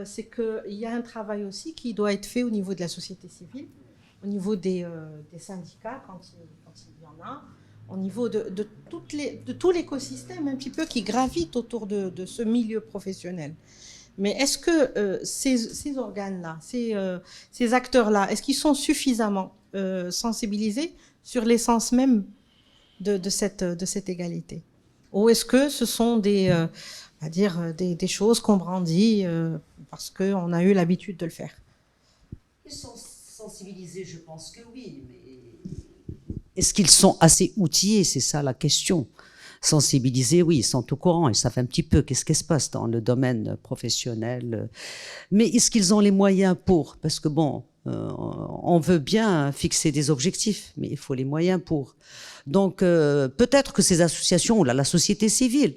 c'est qu'il y a un travail aussi qui doit être fait au niveau de la société civile, au niveau des syndicats, quand il y en a, au niveau de tout l'écosystème un petit peu qui gravite autour de ce milieu professionnel. Mais est-ce que ces organes-là, ces acteurs-là, est-ce qu'ils sont suffisamment sensibilisés sur l'essence même de cette égalité? Ou est-ce que ce sont des choses qu'on brandit parce qu'on a eu l'habitude de le faire? Ils sont sensibilisés, je pense que oui, mais est-ce qu'ils sont assez outillés? C'est ça la question. Sensibilisés, oui, ils sont au courant, ils savent un petit peu qu'est-ce qui se passe dans le domaine professionnel. Mais est-ce qu'ils ont les moyens pour? Parce que bon, on veut bien fixer des objectifs, mais il faut les moyens pour. Donc peut-être que ces associations, ou la société civile,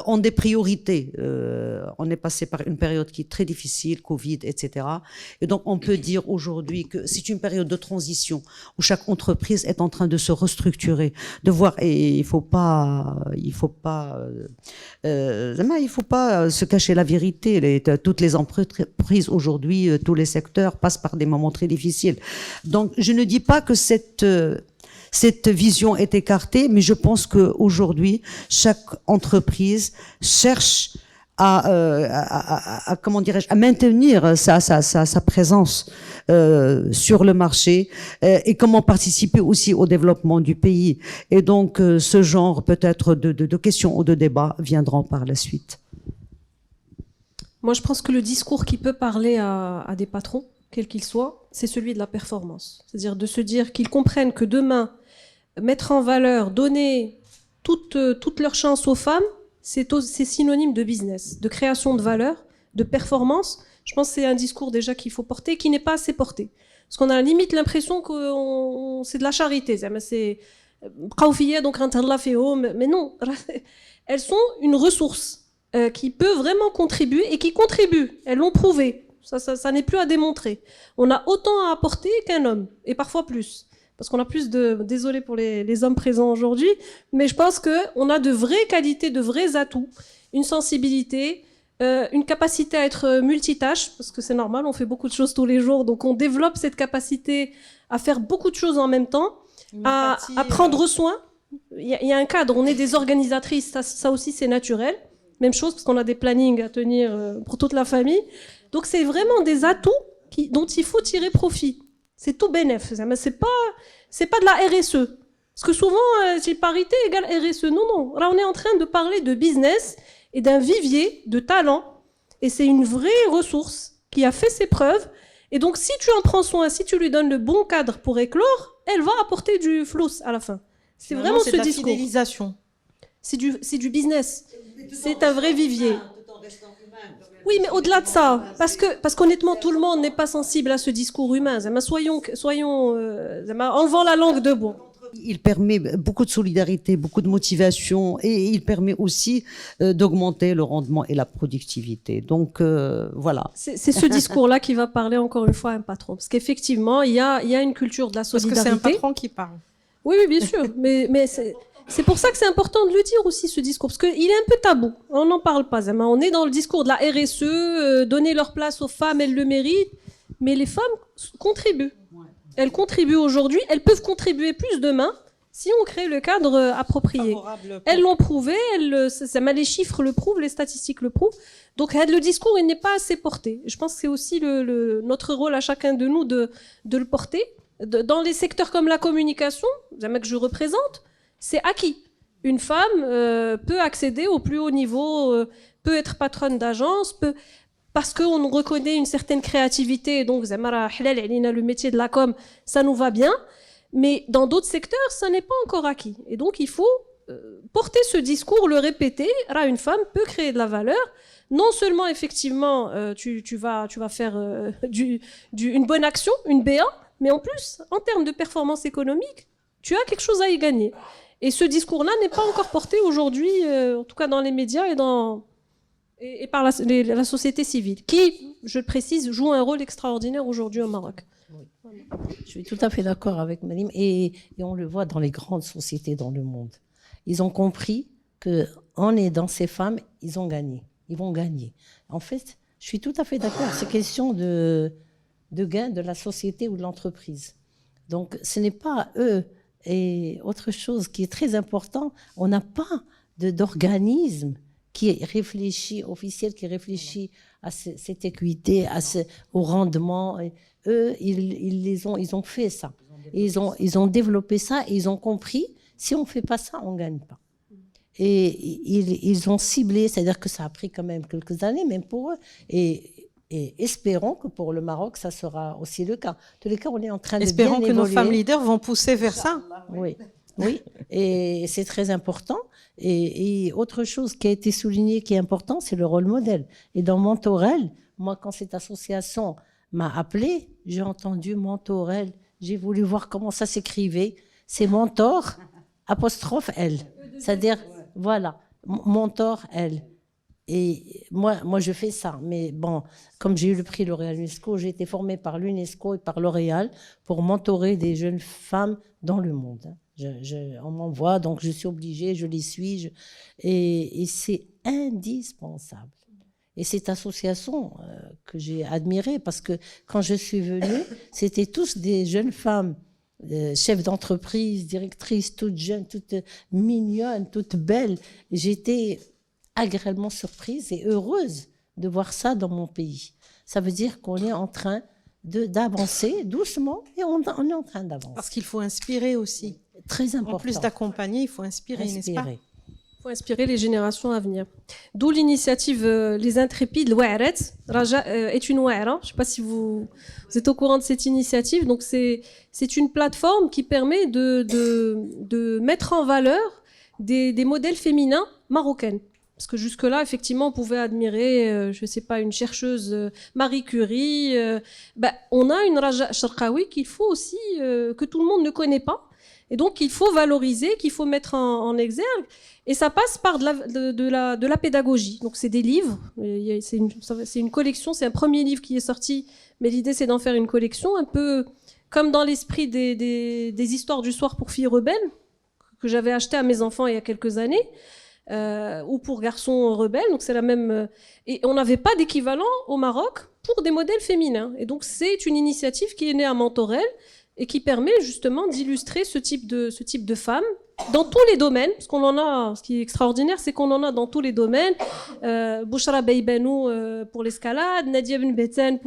ont des priorités. On est passé par une période qui est très difficile, Covid, etc. Et donc, on peut dire aujourd'hui que c'est une période de transition où chaque entreprise est en train de se restructurer, de voir. Et il faut pas se cacher la vérité. Toutes les entreprises aujourd'hui, tous les secteurs passent par des moments très difficiles. Donc, je ne dis pas que cette vision est écartée, mais je pense qu'aujourd'hui, chaque entreprise cherche à maintenir sa présence sur le marché et comment participer aussi au développement du pays. Et donc, ce genre peut-être de questions ou de débats viendront par la suite. Moi, je pense que le discours qui peut parler à des patrons, quels qu'ils soient, c'est celui de la performance. C'est-à-dire de se dire qu'ils comprennent que demain, mettre en valeur, donner toute leur chance aux femmes, c'est synonyme de business, de création de valeur, de performance. Je pense que c'est un discours déjà qu'il faut porter, qui n'est pas assez porté. Parce qu'on a limite l'impression que c'est de la charité. C'est donc mais non, elles sont une ressource qui peut vraiment contribuer et qui contribue. Elles l'ont prouvé. Ça n'est plus à démontrer. On a autant à apporter qu'un homme, et parfois plus. Parce qu'on a plus désolé pour les hommes présents aujourd'hui, mais je pense qu'on a de vraies qualités, de vrais atouts, une sensibilité, une capacité à être multitâche, parce que c'est normal, on fait beaucoup de choses tous les jours, donc on développe cette capacité à faire beaucoup de choses en même temps, à prendre soin. Il y a un cadre, on est des organisatrices, ça aussi c'est naturel. Même chose, parce qu'on a des plannings à tenir pour toute la famille. Donc c'est vraiment des atouts dont il faut tirer profit. C'est tout bénef. C'est pas de la RSE. Parce que souvent, c'est parité égale RSE. Non. Là, on est en train de parler de business et d'un vivier de talent. Et c'est une vraie ressource qui a fait ses preuves. Et donc, si tu en prends soin, si tu lui donnes le bon cadre pour éclore, elle va apporter du flous à la fin. C'est vraiment ce discours. C'est fidélisation. C'est du business. C'est un vrai vivier. Oui, mais au-delà de ça, parce qu'honnêtement, tout le monde n'est pas sensible à ce discours humain. Soyons enlevant la langue de bois. Il permet beaucoup de solidarité, beaucoup de motivation, et il permet aussi d'augmenter le rendement et la productivité. Donc voilà. C'est ce discours-là qui va parler encore une fois à un patron, parce qu'effectivement, il y a une culture de la solidarité. Parce que c'est un patron qui parle. Oui, bien sûr, mais c'est pour ça que c'est important de le dire aussi, ce discours, parce qu'il est un peu tabou. On n'en parle pas. On est dans le discours de la RSE, donner leur place aux femmes, elles le méritent. Mais les femmes contribuent. Elles contribuent aujourd'hui, elles peuvent contribuer plus demain si on crée le cadre approprié. Elles l'ont prouvé, les chiffres le prouvent, les statistiques le prouvent. Donc le discours, il n'est pas assez porté. Je pense que c'est aussi notre rôle à chacun de nous de le porter. Dans les secteurs comme la communication, que je représente, c'est acquis. Une femme peut accéder au plus haut niveau, peut être patronne d'agence, parce qu'on reconnaît une certaine créativité, donc le métier de la com, ça nous va bien, mais dans d'autres secteurs, ça n'est pas encore acquis. Et donc il faut porter ce discours, le répéter. Une femme peut créer de la valeur. Non seulement effectivement tu vas faire une bonne action, une BA, mais en plus, en termes de performance économique, tu as quelque chose à y gagner. Et ce discours-là n'est pas encore porté aujourd'hui, en tout cas dans les médias et par la société civile, qui, je le précise, joue un rôle extraordinaire aujourd'hui au Maroc. Oui. Je suis tout à fait d'accord avec Malim, et on le voit dans les grandes sociétés dans le monde. Ils ont compris qu'en aidant ces femmes, ils vont gagner. En fait, Je suis tout à fait d'accord. C'est question de gain de la société ou de l'entreprise. Donc, ce n'est pas eux. Et autre chose qui est très important, on n'a pas d'organisme qui réfléchit, officiel, qui réfléchit à cette équité, au rendement. Et eux, ils ont fait ça. Ils ont développé ça et ils ont compris, si on ne fait pas ça, on ne gagne pas. Et ils ont ciblé, c'est-à-dire que ça a pris quand même quelques années, même pour eux. Et espérons que pour le Maroc, ça sera aussi le cas. En tous les cas, on est en train de bien évoluer. Espérons que nos femmes leaders vont pousser vers ça. Oui, oui. Et c'est très important. Et autre chose qui a été soulignée, qui est important, c'est le rôle modèle. Et dans Mentorel, moi, quand cette association m'a appelée, j'ai entendu Mentorel. J'ai voulu voir comment ça s'écrivait. C'est mentor, apostrophe L. C'est-à-dire, voilà, mentor L. Et moi, je fais ça. Mais bon, comme j'ai eu le prix L'Oréal UNESCO, j'ai été formée par l'UNESCO et par L'Oréal pour mentorer des jeunes femmes dans le monde. On m'envoie, donc je suis obligée, je les suis. Et c'est indispensable. Et cette association que j'ai admirée, parce que quand je suis venue, c'était tous des jeunes femmes, chefs d'entreprise, directrices, toutes jeunes, toutes mignonnes, toutes belles. J'étais agréablement surprise et heureuse de voir ça dans mon pays. Ça veut dire qu'on est en train d'avancer doucement et on est en train d'avancer. Parce qu'il faut inspirer aussi. Très important. En plus d'accompagner, il faut inspirer, n'est-ce pas? Il faut inspirer les générations à venir. D'où l'initiative Les Intrépides, l'Ouaret. Raja est une Ouaira. Je ne sais pas si vous êtes au courant de cette initiative. Donc c'est une plateforme qui permet de mettre en valeur des modèles féminins marocains. Parce que jusque-là, effectivement, on pouvait admirer, je ne sais pas, une chercheuse Marie Curie. On a une Raja Sharqawi qu'il faut aussi, que tout le monde ne connaît pas. Et donc, il faut valoriser, qu'il faut mettre en exergue. Et ça passe par de la pédagogie. Donc, c'est des livres. C'est une collection. C'est un premier livre qui est sorti. Mais l'idée, c'est d'en faire une collection, un peu comme dans l'esprit des histoires du soir pour filles rebelles, que j'avais acheté à mes enfants il y a quelques années. Ou pour garçons rebelles, donc c'est la même. Et on n'avait pas d'équivalent au Maroc pour des modèles féminins. Et donc c'est une initiative qui est née à Mentorel et qui permet justement d'illustrer ce type de femmes dans tous les domaines, parce qu'on en a. Ce qui est extraordinaire, c'est qu'on en a dans tous les domaines. Bouchra Beibanou pour l'escalade, Nadia Ben Beten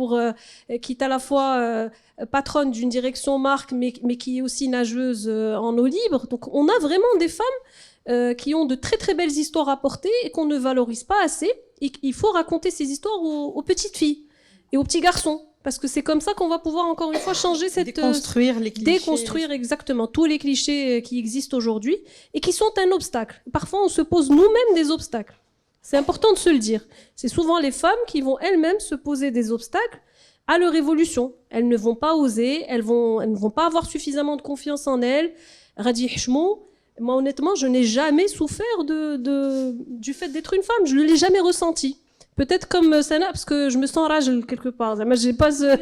qui est à la fois patronne d'une direction marque, mais qui est aussi nageuse en eau libre. Donc on a vraiment des femmes qui ont de très très belles histoires à porter et qu'on ne valorise pas assez. Et il faut raconter ces histoires aux petites filles et aux petits garçons. Parce que c'est comme ça qu'on va pouvoir encore une fois changer cette... Déconstruire les clichés. Déconstruire exactement tous les clichés qui existent aujourd'hui et qui sont un obstacle. Parfois on se pose nous-mêmes des obstacles. C'est important de se le dire. C'est souvent les femmes qui vont elles-mêmes se poser des obstacles à leur évolution. Elles ne vont pas oser, elles ne vont pas avoir suffisamment de confiance en elles. Radi Hchmou, moi, honnêtement, je n'ai jamais souffert du fait d'être une femme. Je ne l'ai jamais ressenti. Peut-être comme Sana, parce que je me sens ragel quelque part. Moi, j'ai pas ce...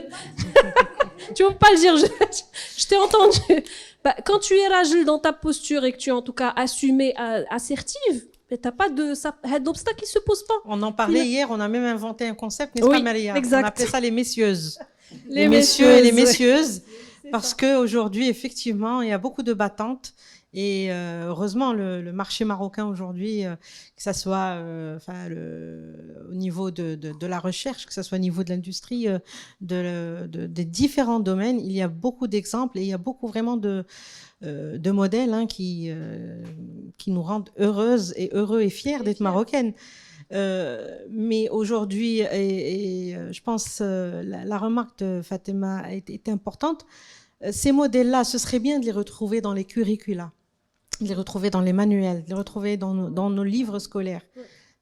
Tu peux pas le dire, je t'ai entendu. Quand tu es ragel dans ta posture et que tu es en tout cas assumée, assertive, t'as pas d'obstacle qui se pose pas. On en parlait hier, on a même inventé un concept, n'est-ce pas, Maria? Exact. On appelait ça les messieuses. Les messieurs et les messieuses. Parce qu'aujourd'hui, effectivement, il y a beaucoup de battantes. Et heureusement, le marché marocain aujourd'hui, que ça soit au niveau de la recherche, que ça soit au niveau de l'industrie, des différents domaines, il y a beaucoup d'exemples et il y a beaucoup vraiment de modèles qui nous rendent heureuses et heureux et fiers d'être marocaines. Mais aujourd'hui, et je pense la remarque de Fatima est importante, ces modèles-là, ce serait bien de les retrouver dans les curricula, de les retrouver dans les manuels, de les retrouver dans nos livres scolaires.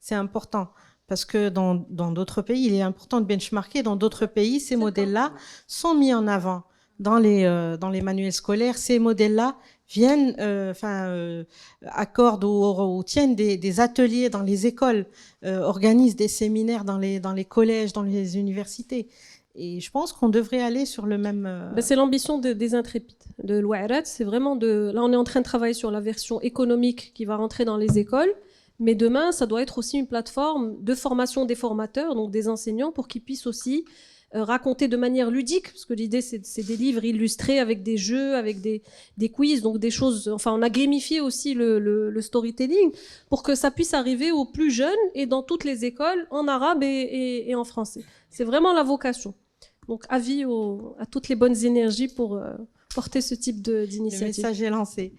C'est important parce que dans d'autres pays, il est important de benchmarker. Dans d'autres pays, ces modèles-là sont mis en avant dans les manuels scolaires. Ces modèles-là viennent, accordent ou tiennent des ateliers dans les écoles, organisent des séminaires dans les collèges, dans les universités. Et je pense qu'on devrait aller sur le même... C'est l'ambition des Intrépides, de l'Ouarat. C'est vraiment là, on est en train de travailler sur la version économique qui va rentrer dans les écoles. Mais demain, ça doit être aussi une plateforme de formation des formateurs, donc des enseignants, pour qu'ils puissent aussi raconter de manière ludique, parce que l'idée, c'est des livres illustrés avec des jeux, avec des quiz, donc des choses... Enfin, on a gamifié aussi le storytelling pour que ça puisse arriver aux plus jeunes et dans toutes les écoles, en arabe et en français. C'est vraiment la vocation. Donc, avis à toutes les bonnes énergies pour porter ce type Le d'initiative. message est lancé.